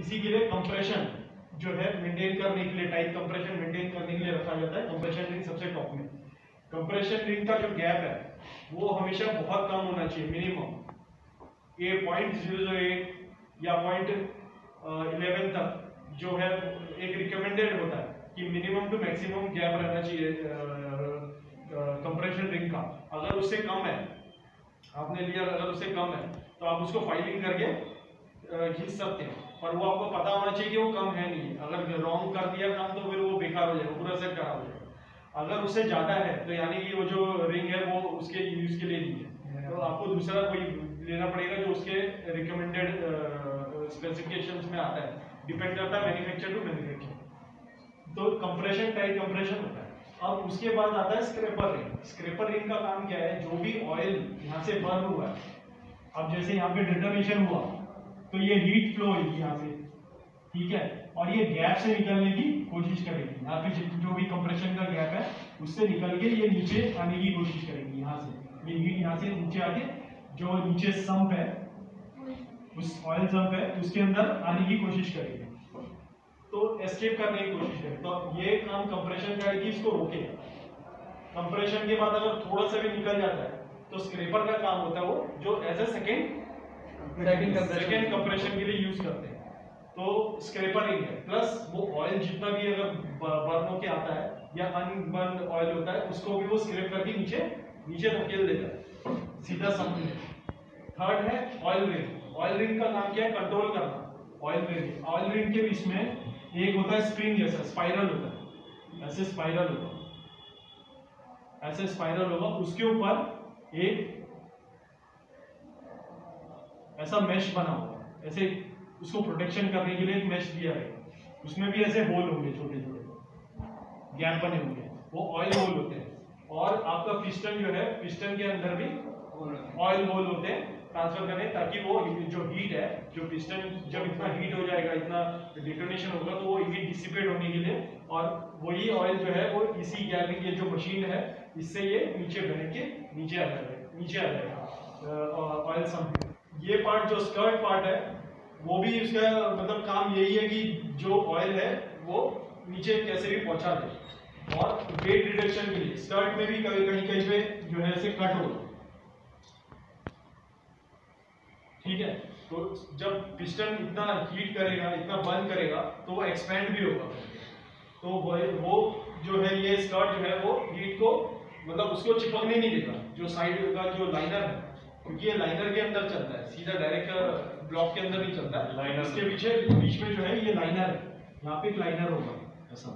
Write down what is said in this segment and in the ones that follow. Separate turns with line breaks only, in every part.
इसी के लिए कंप्रेशन जो है मेंटेन करने के लिए, टाइट कंप्रेशन मेंटेन करने के लिए रखा जाता है कंप्रेशन रिंग सबसे टॉप में। कंप्रेशन रिंग का जो गैप है वो हमेशा बहुत कम होना चाहिए, मिनिमम ये 0.008 या 0.11 तक जो है एक रिकमेंडेड होता है कि मिनिमम टू मैक्सिमम गैप रहना चाहिए कंप्रेशन रिंग का। अगर उससे कम है आपने लिया, अगर उससे कम है तो आप उसको फाइलिंग करके खींच सकते हैं, पर वो आपको पता होना चाहिए कि वो कम है नहीं। अगर रॉन्ग कर दिया काम तो फिर वो बेकार हो जाएगा, पूरा सेट खराब हो जाएगा। अगर उससे ज्यादा है तो यानी कि वो जो रिंग है वो उसके यूज के लिए नहीं है, तो आपको दूसरा कोई लेना पड़ेगा जो उसके रिकमेंडेड स्पेसिफिकेशंस में आता है, डिपेंड करता है मैन्युफैक्चर टू मैन्युफैक्चर। तो कंप्रेशन टाइट कंप्रेशन होता है। अब उसके बाद आता है स्क्रैपर रिंग। स्क्रैपर रिंग का काम क्या है, जो भी ऑयल यहाँ से बर्न हुआ है, अब जैसे यहाँ पे डिटोनेशन हुआ तो ये हीट फ्लो होगी यहाँ से, ठीक है, और ये गैप से निकलने की कोशिश करेगी। यहाँ पे जो भी कंप्रेशन का गैप है उससे निकल के ये नीचे आने की कोशिश करेगी। यहाँ से ये हीट यहाँ से नीचे आके जो नीचे सम्प है, उस ऑयल सम्प है उसके अंदर आने की कोशिश करेगी, तो एस्केप करने की कोशिश करेगी। तो ये काम कंप्रेशन का है कि इसको रोके। कंप्रेशन के बाद अगर थोड़ा सा भी निकल जाता है तो स्क्रैपर का काम होता है वो जो एज ए सेकेंड कंप्रेशन के लिए यूज करते हैं। तो स्क्रैपर रिंग है, प्लस वो ऑयल जितना भी अगर बर्न होके आता है या अनबर्न ऑयल होता है उसको भी वो स्क्रैप करके नीचे नीचे धकेल देता है सीधा सम्प में। थर्ड है ऑयल रिंग। ऑयल रिंग का काम क्या है, कंट्रोल करना ऑयल रिंग। ऑयल रिंग के बीच में एक होता है स्प्रिंग जैसा, स्पाइरल होता है, ऐसे स्पाइरल होगा, ऐसे स्पाइरल होगा, उसके ऊपर एक ऐसा मेश बना होगा, ऐसे उसको प्रोटेक्शन करने के लिए एक मेश दिया है, उसमें भी ऐसे होल होंगे, छोटे छोटे गैप बने होंगे, वो ऑयल होल होते हैं। और आपका पिस्टन जो है, पिस्टन के अंदर भी ऑयल होल होते हैं ट्रांसफर करने, ताकि वो जो हीट है, जो पिस्टन जब इतना हीट हो जाएगा, इतना डिटोनेशन होगा तो वो हीट डिसिपेट होने के लिए, और वही ऑयल जो है वो इसी गैपिंग, ये जो मशीन है इससे ये नीचे बह के नीचे आ जाएगा ऑयल सम्प। ये पार्ट जो स्कर्ट पार्ट है वो भी इसका मतलब काम यही है कि जो ऑयल है वो नीचे कैसे भी पहुंचा दे। और वेट रिडक्शन के लिए स्कर्ट में भी कहीं कहीं पे जो है ऐसे कट हो, ठीक है, तो जब पिस्टन इतना हीट करेगा, इतना बर्न करेगा तो वो एक्सपेंड भी होगा, तो वो जो है ये स्कर्ट जो है वो हीट को मतलब उसको चिपकने नहीं देगा, जो साइड का जो लाइनर है, क्योंकि ये लाइनर के अंदर चलता है, सीधा डायरेक्ट ब्लॉक के अंदर नहीं चलता है। लाइनर इसके पीछे बीच में जो है ये लाइनर है, यहाँ पे एक लाइनर होगा ऐसा,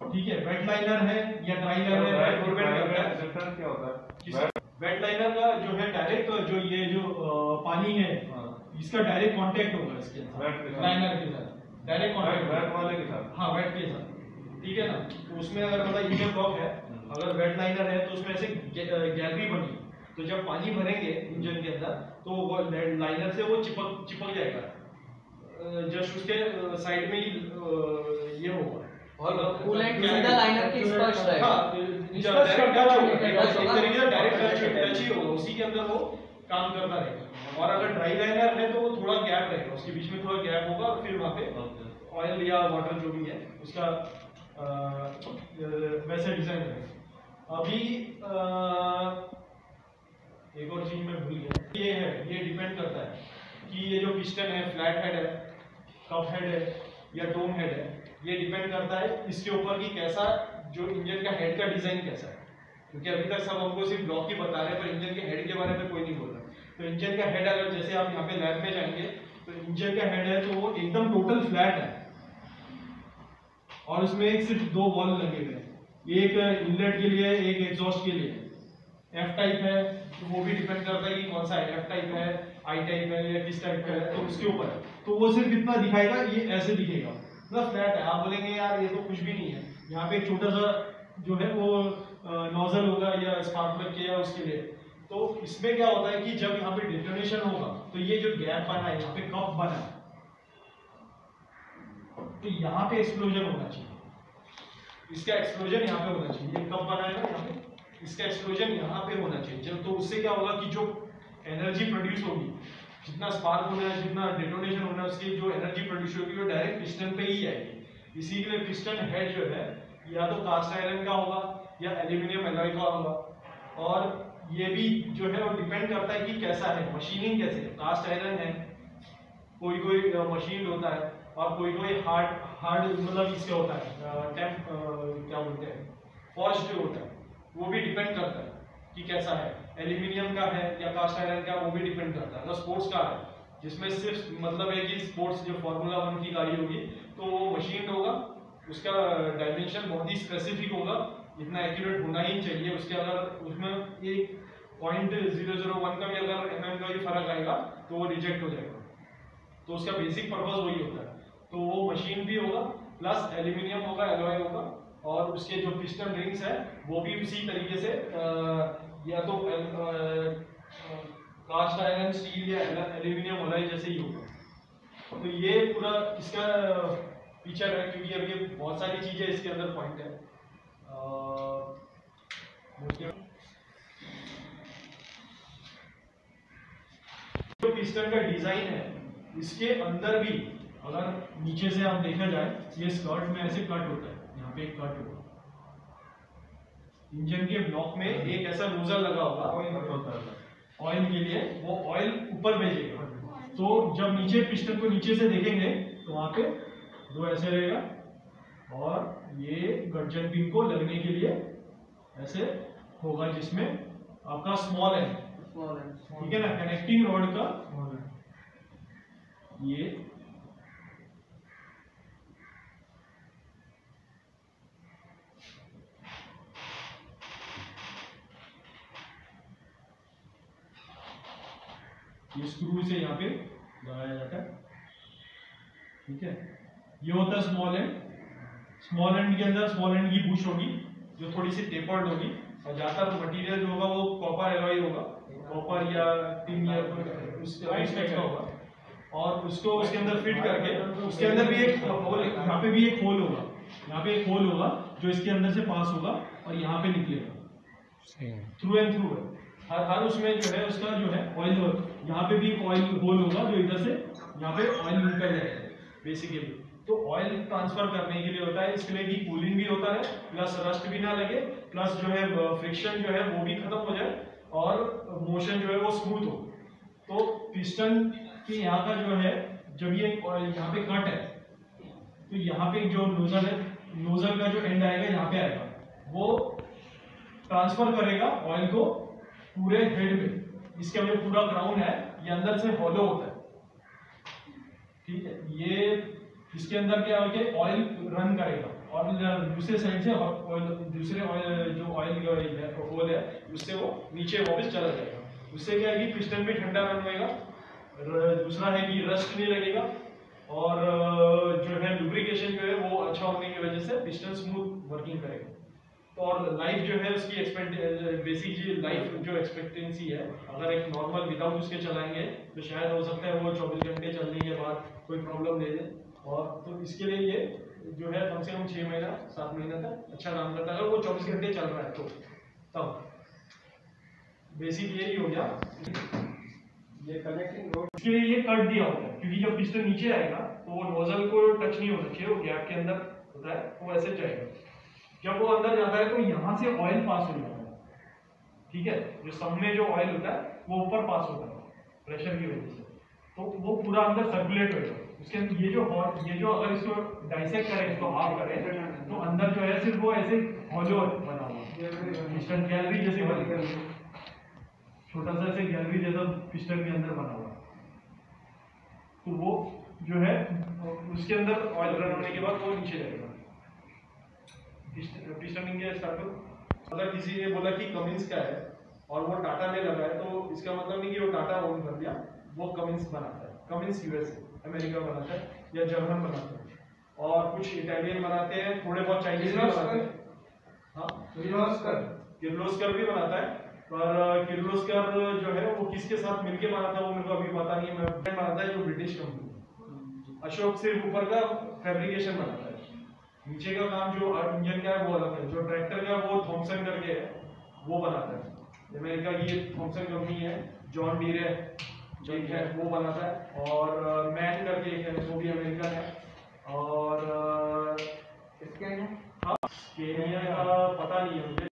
ठीक है। वेट लाइनर है या ड्राई लाइनर है, डिपेंड क्या होता है। वेट लाइनर का जो है डायरेक्ट जो ये जो पानी है इसका डायरेक्ट कांटेक्ट होगा इसके साथ, लाइनर के साथ डायरेक्ट कांटेक्ट, वेट वाले के साथ, हाँ वेट के साथ, ठीक है ना। तो उसमें अगर मतलब इंजन ब्लॉक है, अगर वेट लाइनर है तो उसमें ऐसे गैलरी बनी, तो जब पानी भरेंगे इंजन के अंदर तो वो लाइनर से वो चिपक जाएगा, जस्ट उसके साइड में ही ये होगा और
कूलेंट सीधा लाइनर के स्पर्श रहेगा,
डायरेक्ट टच ही होगा, उसी के अंदर वो काम करता रहेगा। और अगर ड्राई लाइनर है तो वो थोड़ा गैप रहेगा, उसके बीच में थोड़ा गैप होगा और फिर वहाँ पे ऑयल या वाटर जो भी है उसका वैसे डिजाइन रहेगा। अभी एक और चीज मैं भूल गया, ये है, ये डिपेंड करता है कि ये जो पिस्टन है फ्लैट हेड है, कप हेड है या डोम हेड है, ये डिपेंड करता है इसके ऊपर कि कैसा जो इंजन का हेड का डिजाइन कैसा है, क्योंकि अभी तक सब हमको सिर्फ ब्लॉक ही बता रहे हैं पर इंजन के हेड के बारे में कोई नहीं बोल रहा। तो इंजन का हेड अगर जैसे आप यहाँ पे लैब में जाएंगे तो इंजन का हेड है तो वो एकदम टोटल फ्लैट है और उसमें एक सिर्फ दो वॉल लगे हुए हैं, एक इनलेट के लिए एक एग्जॉस्ट के लिए। एफ टाइप है तो वो भी डिपेंड करता है कि कौन सा है, एफ टाइप है, आई टाइप है या किस टाइप का है, तो उसके ऊपर है। तो वो सिर्फ इतना दिखाएगा, ये ऐसे दिखेगा, मतलब फ्लैट है। आप बोलेंगे यार ये तो कुछ भी नहीं है, यहाँ पे एक छोटा सा जो है वो नोजल होगा या स्पार्क प्लग के या उसके लिए। तो इसमें क्या होता है कि जब यहाँ पे डिटोनेशन होगा तो ये जो गैप बना है, यहाँ पे कप बना है, तो यहाँ पे एक्सप्लोजन होना चाहिए, इसका एक्सप्लोजन यहाँ पे होना चाहिए। ये कप बना है ना यहाँ पे, इसका एक्सप्लोजन यहाँ पे होना चाहिए। जब तो उससे क्या होगा कि जो एनर्जी प्रोड्यूस होगी, जितना स्पार्क होना है, जितना डिटोनेशन होना है, उसकी जो एनर्जी पुश होगी वो डायरेक्ट पिस्टन पे ही आएगी। इसी के लिए पिस्टन हेड जो है या तो कास्ट आयरन का होगा या एल्यूमिनियम एलॉय का होगा। और ये भी जो है वो डिपेंड करता है कि कैसा है, मशीनिंग कैसे है। कास्ट आयरन है, कोई कोई मशीन होता है, और कोई कोई हार्ड मतलब इससे होता है क्या बोलते हैं फॉर्ज्ड होता है, वो भी डिपेंड करता है कि कैसा है। एल्यूमिनियम का है या कास्ट आयरन का, वो भी डिपेंड करता है। अगर स्पोर्ट्स कार है जिसमें सिर्फ मतलब है कि स्पोर्ट्स जो फॉर्मूला 1 की गाड़ी होगी तो वो मशीन होगा, उसका डायमेंशन बहुत ही स्पेसिफिक होगा, इतना एक्यूरेट होना ही चाहिए। उसके अगर उसमें एक 0.001 का भी अगर mm का भी फर्क आएगा तो वो रिजेक्ट हो जाएगा। तो उसका बेसिक पर्पस वही होता है। तो वो मशीन भी होगा प्लस एल्यूमिनियम होगा, एलॉय होगा, और उसके जो पिस्टन रिंग्स है वो भी उसी तरीके से या तो कास्ट आयरन, स्टील या एल्यूमिनियम एलॉय जैसे ही होगा। तो ये पूरा इसका फीचर है, क्योंकि अब ये बहुत सारी चीजें इसके अंदर पॉइंट है। जो पिस्टन का डिजाइन है इसके अंदर भी अगर नीचे से आप देखा जाए, ये स्कर्ट में ऐसे कट होता है, यहाँ पे एक कट होगा। इंजन के ब्लॉक में एक ऐसा नोजल लगा होगा ऑयल के लिए, वो ऑयल ऊपर भेजेगा। तो जब नीचे पिस्टन को नीचे से देखेंगे तो वहां पे दो ऐसे रहेगा, और ये गर्जन पिन को लगने के लिए ऐसे होगा, जिसमें आपका स्मॉल है, ठीक है ना, कनेक्टिंग रॉड का ये स्क्रू से यहाँ पे लगाया जाता है, ठीक है। ये होता है स्मॉल एंड। स्मॉल एंड के अंदर स्मॉल एंड की बुश होगी जो थोड़ी सी टेपर्ड होगी, और ज्यादातर मटेरियल जो होगा वो कॉपर एलॉय होगा, कॉपर या टिन या उस टाइप का होगा। और उसको उसके अंदर फिट करके, उसके अंदर भी एक होल, यहाँ पे भी एक होल होगा, यहाँ पे एक होल होगा जो इसके अंदर से पास होगा और यहाँ पे निकलेगा, थ्रू एंड थ्रू है। हर उसमें जो है उसका जो है ऑयल, यहाँ पे भी ऑयल होल होगा जो इधर से यहाँ पे ऑयल निकल जाएगा बेसिकली। तो ऑयल ट्रांसफर करने के लिए होता है, इसके लिए कि कूलिंग भी होता है, प्लस रस्ट भी ना लगे, प्लस जो है फ्रिक्शन जो है वो भी खत्म हो जाए, और मोशन जो है वो स्मूथ हो। तो पिस्टन के यहाँ का जो है, जब ये यहाँ पे कट है तो यहाँ पे जो नोजल है, नोजल का जो एंड आएगा यहाँ पे आएगा, वो ट्रांसफर करेगा ऑयल को पूरे हेड में। इसका जो पूरा क्राउन है ये अंदर से हॉलो होता है, ठीक है। ये इसके अंदर क्या होगा, ऑयल रन करेगा, और दूसरे साइड से दूसरे ऑयल जो ऑयल होल है उससे वो नीचे वापस चला जाएगा। उससे क्या है कि पिस्टन भी ठंडा रन होएगा, दूसरा है कि रस्ट नहीं लगेगा, और जो है लुब्रिकेशन जो है वो अच्छा होने की वजह से पिस्टन स्मूथ वर्किंग करेगा। तो और लाइफ जो है उसकी बेसिक लाइफ जो एक्सपेक्टेंसी है, अगर एक नॉर्मल विदाउट उसके चलाएंगे तो शायद हो सकता है वो 24 घंटे चलने के बाद कोई प्रॉब्लम दे दे। और तो इसके लिए ये जो है कम से कम 6 महीना 7 महीना तक अच्छा काम करता है, अगर वो 24 घंटे चल रहा है तो। तब बेसिक यही हो गया, ये कनेक्टिंग रोड। इसके लिए ये कट दिया होता है, क्योंकि जब पिस्टन नीचे आएगा तो वो नोजल को टच नहीं होना चाहिए, वो गैप के अंदर होता है, वो ऐसे जाएगा। जब वो अंदर जाता है तो यहाँ से ऑयल पास हो जाता है, ठीक है। जो सब में जो ऑयल होता है वो ऊपर पास होता है प्रेशर की वजह से, तो वो पूरा अंदर सर्कुलेट होगा। उसके अंदर ये जो अगर इसको डाइसेक्ट करें, इसको हाफ करें, तो अंदर जो है सिर्फ वो ऐसे हॉलो बना हुआ पिस्टन गैलरी जैसे बनी, छोटा सा ऐसे गैलरी जैसा पिस्टन के अंदर बना हुआ। तो वो जो है उसके अंदर ऑयल रन होने के बाद वो नीचे जाएगा। पिस्टन इंडिया स्टार्टअप, अगर किसी ने बोला कि कमिंस का है और वो टाटा में लगा है, तो इसका मतलब नहीं कि वो टाटा ओन कर दिया, वो कमिंस बनाता है। कमिंस यूएसए अमेरिका बनाता है या जर्मन बनाता है, और कुछ इटालियन बनाते हैं, थोड़े बहुत चाइनीज भी बनाते हैं। हाँ, किर्लोस्कर भी बनाता है, पर किर्लोस्कर जो है वो किसके साथ मिलके बनाता है वो मेरे को अभी पता नहीं है। बनाता है जो ब्रिटिश कंपनी, अशोक सिर्फ ऊपर का फैब्रिकेशन बनाता है, नीचे का काम जो इंजन का है वो अलग है। जो ट्रैक्टर का वो थॉमसन करके है, वो बनाता है। अमेरिका की थॉमसन कंपनी है, जॉन डीरे जो एक है वो बनाता है, और मैन करके एक है वो भी अमेरिकन है, और
इसके
हाँ केनिया का पता नहीं है मुझे।